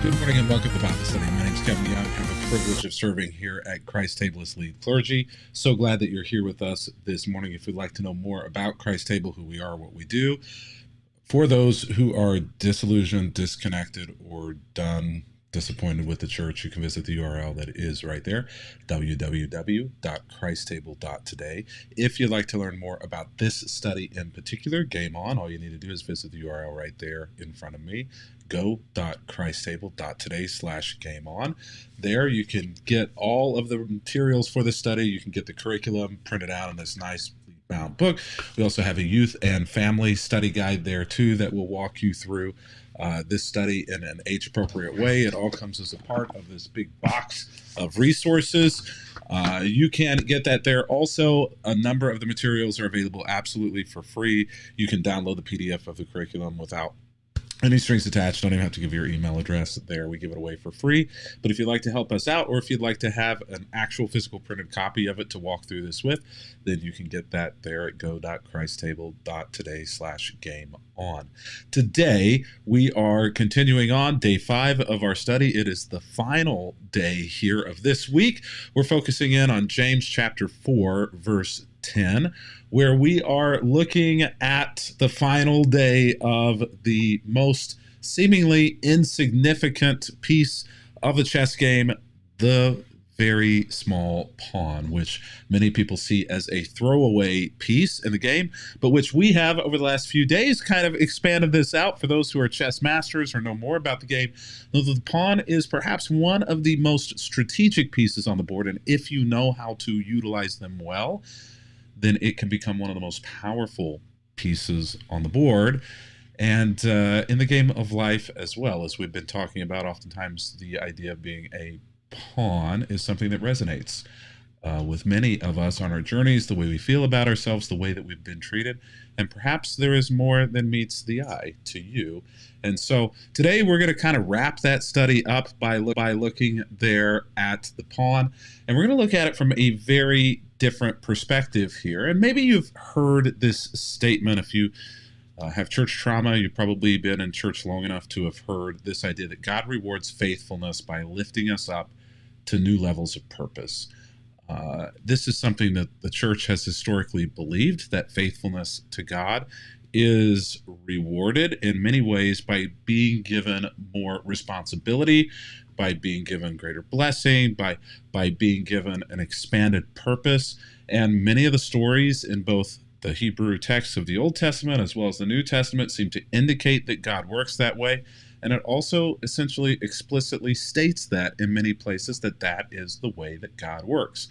Good morning and welcome to Bible Study. My name is Kevin Young. I have the privilege of serving here at Christ Table as lead clergy. So glad that you're here with us this morning. If you'd like to know more about Christ Table, who we are, what we do, for those who are disillusioned, disconnected, or disappointed with the church, you can visit the URL that is right there, www.christtable.today. If you'd like to learn more about this study in particular, game on, all you need to do is visit the URL right there in front of me, go.christtable.today/game on. There you can get all of the materials for the study. You can get the curriculum printed out in this nice bound book. We also have a youth and family study guide there too that will walk you through this study in an age-appropriate way. It all comes as a part of this big box of resources. You can get that there. Also, a number of the materials are available absolutely for free. You can download the PDF of the curriculum without any strings attached. Don't even have to give your email address there. We give it away for free. But if you'd like to help us out, or if you'd like to have an actual physical printed copy of it to walk through this with, then you can get that there at go.christtable.today/game on. Today, we are continuing on day 5 of our study. It is the final day here of this week. We're focusing in on James chapter 4, verse 10, where we are looking at the final day of the most seemingly insignificant piece of the chess game, the very small pawn, which many people see as a throwaway piece in the game, but which we have over the last few days kind of expanded this out for those who are chess masters or know more about the game. The pawn is perhaps one of the most strategic pieces on the board, and if you know how to utilize them well, then it can become one of the most powerful pieces on the board and in the game of life as well. As we've been talking about, oftentimes the idea of being a pawn is something that resonates with many of us on our journeys, the way we feel about ourselves, the way that we've been treated, and perhaps there is more than meets the eye to you. And so today we're going to kind of wrap that study up by looking there at the pawn, and we're going to look at it from a very different perspective here. And maybe you've heard this statement. If you have church trauma, you've probably been in church long enough to have heard this idea that God rewards faithfulness by lifting us up to new levels of purpose. This is something that the church has historically believed, that faithfulness to God is rewarded in many ways by being given more responsibility, by being given greater blessing, by being given an expanded purpose. And many of the stories in both the Hebrew texts of the Old Testament as well as the New Testament seem to indicate that God works that way. And it also essentially explicitly states that in many places that is the way that God works.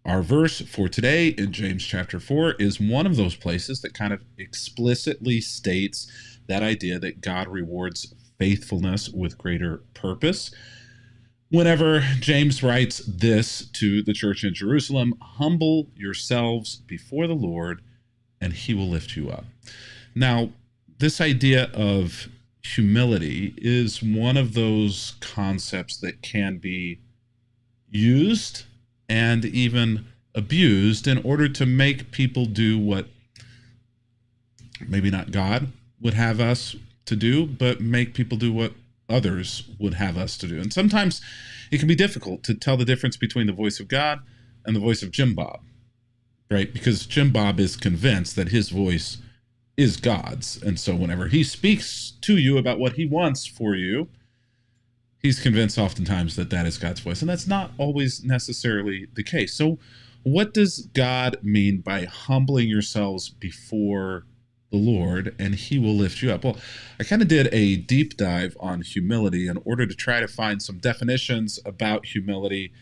Our verse for today in James chapter 4 is one of those places that kind of explicitly states that idea that God rewards faithfulness with greater purpose. Whenever James writes this to the church in Jerusalem, humble yourselves before the Lord, and he will lift you up. Now, this idea of humility is one of those concepts that can be used and even abused in order to make people do what maybe not God would have us to do, but make people do what others would have us to do. And sometimes it can be difficult to tell the difference between the voice of God and the voice of Jim Bob, right? Because Jim Bob is convinced that his voice is God's. And so whenever he speaks to you about what he wants for you, he's convinced oftentimes that is God's voice. And that's not always necessarily the case. So what does God mean by humbling yourselves before the Lord and he will lift you up? Well, I kind of did a deep dive on humility in order to try to find some definitions about humility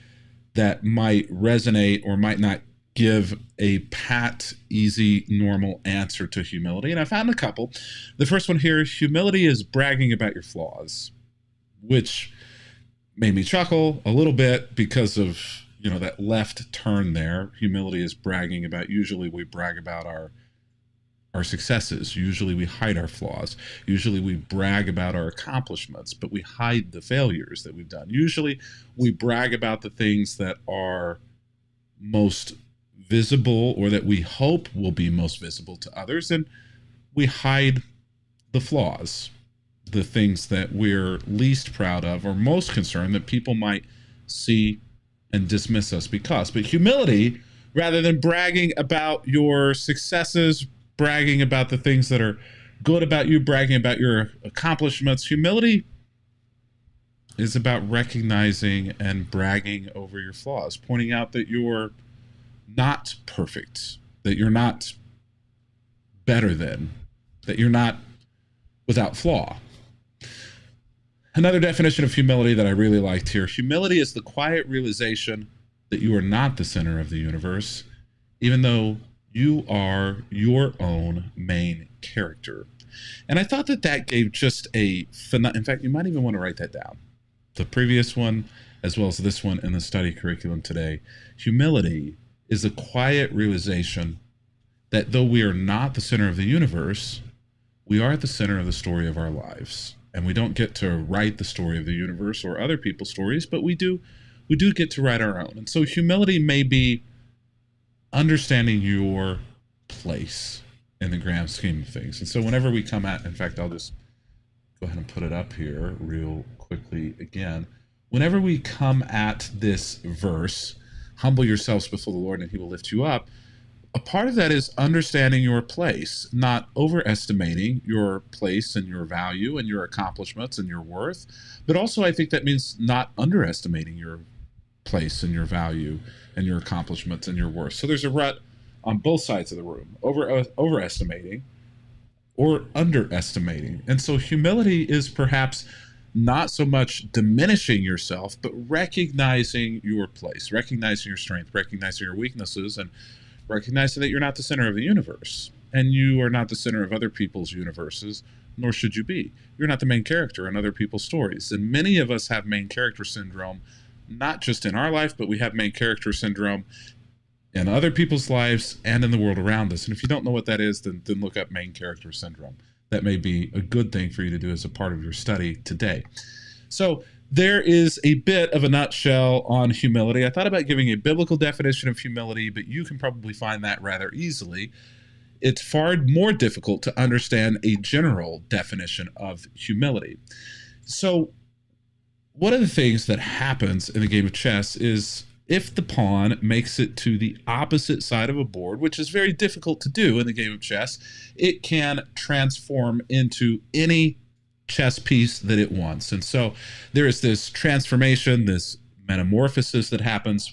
that might resonate or might not give a pat, easy, normal answer to humility. And I found a couple. The first one here, humility is bragging about your flaws, which made me chuckle a little bit because of, that left turn there. Humility is bragging about, usually we brag about our successes. Usually we hide our flaws. Usually we brag about our accomplishments, but we hide the failures that we've done. Usually we brag about the things that are most visible or that we hope will be most visible to others, and we hide the flaws. the things that we're least proud of or most concerned that people might see and dismiss us because. But humility, rather than bragging about your successes, bragging about the things that are good about you, bragging about your accomplishments, humility is about recognizing and bragging over your flaws, pointing out that you're not perfect, that you're not better than, that you're not without flaw. Another definition of humility that I really liked here: humility is the quiet realization that you are not the center of the universe, even though you are your own main character. And I thought that that gave just in fact, you might even want to write that down. The previous one, as well as this one in the study curriculum today. Humility is a quiet realization that though we are not the center of the universe, we are at the center of the story of our lives. And we don't get to write the story of the universe or other people's stories, but we do get to write our own. And so humility may be understanding your place in the grand scheme of things. And so whenever we come at, in fact, I'll just go ahead and put it up here real quickly again. Whenever we come at this verse, humble yourselves before the Lord and he will lift you up, a part of that is understanding your place, not overestimating your place and your value and your accomplishments and your worth. But also I think that means not underestimating your place and your value and your accomplishments and your worth. So there's a rut on both sides of the room, overestimating or underestimating. And so humility is perhaps not so much diminishing yourself, but recognizing your place, recognizing your strength, recognizing your weaknesses, and recognizing that you're not the center of the universe, and you are not the center of other people's universes, nor should you be. You're not the main character in other people's stories. And many of us have main character syndrome, not just in our life, but we have main character syndrome in other people's lives and in the world around us. And if you don't know what that is, then look up main character syndrome. That may be a good thing for you to do as a part of your study today. So there is a bit of a nutshell on humility. I thought about giving a biblical definition of humility, but you can probably find that rather easily. It's far more difficult to understand a general definition of humility. So one of the things that happens in the game of chess is if the pawn makes it to the opposite side of a board, which is very difficult to do in the game of chess, it can transform into any chess piece that it wants. And so there is this transformation, this metamorphosis that happens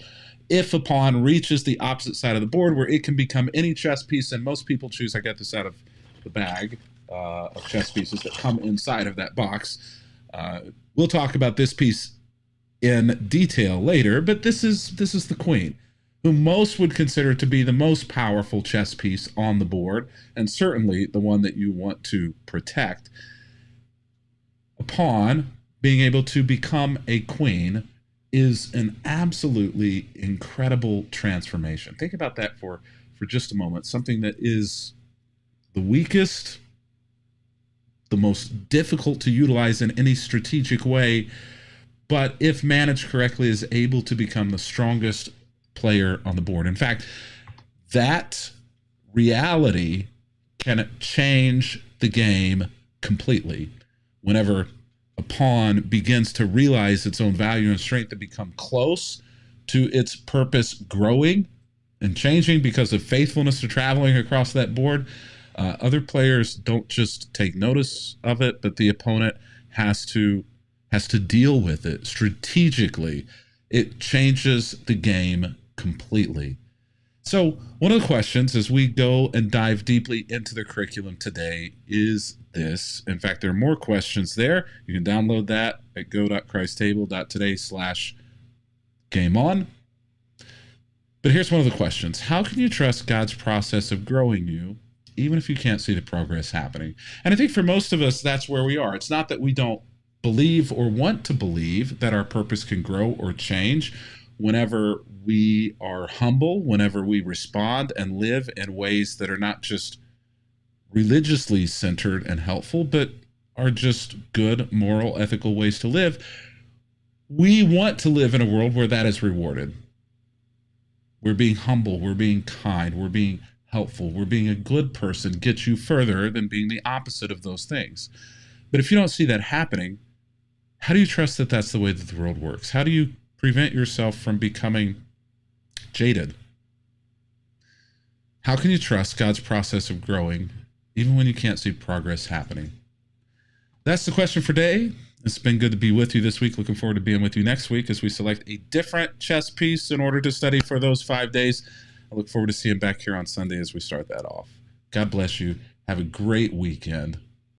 if a pawn reaches the opposite side of the board, where it can become any chess piece. And most people choose, I got this out of the bag of chess pieces that come inside of that box. We'll talk about this piece in detail later, but this is the queen, who most would consider to be the most powerful chess piece on the board, and certainly the one that you want to protect. A pawn being able to become a queen is an absolutely incredible transformation. Think about that for just a moment. Something that is the weakest, the most difficult to utilize in any strategic way, but if managed correctly, is able to become the strongest player on the board. In fact, that reality can change the game completely. Whenever a pawn begins to realize its own value and strength and become close to its purpose growing and changing because of faithfulness to traveling across that board, other players don't just take notice of it, but the opponent has to deal with it strategically. It changes the game completely. So one of the questions as we go and dive deeply into the curriculum today is this. In fact, there are more questions there. You can download that at go.christtable.today/gameon. But here's one of the questions. How can you trust God's process of growing you, even if you can't see the progress happening? And I think for most of us, that's where we are. It's not that we don't believe or want to believe that our purpose can grow or change. Whenever we are humble, whenever we respond and live in ways that are not just religiously centered and helpful, but are just good, moral, ethical ways to live, we want to live in a world where that is rewarded. We're being humble, we're being kind, we're being helpful, we're being a good person gets you further than being the opposite of those things. But if you don't see that happening, how do you trust that that's the way that the world works? How do you prevent yourself from becoming jaded? How can you trust God's process of growing even when you can't see progress happening? That's the question for today. It's been good to be with you this week. Looking forward to being with you next week as we select a different chess piece in order to study for those 5 days. I look forward to seeing you back here on Sunday as we start that off. God bless you. Have a great weekend.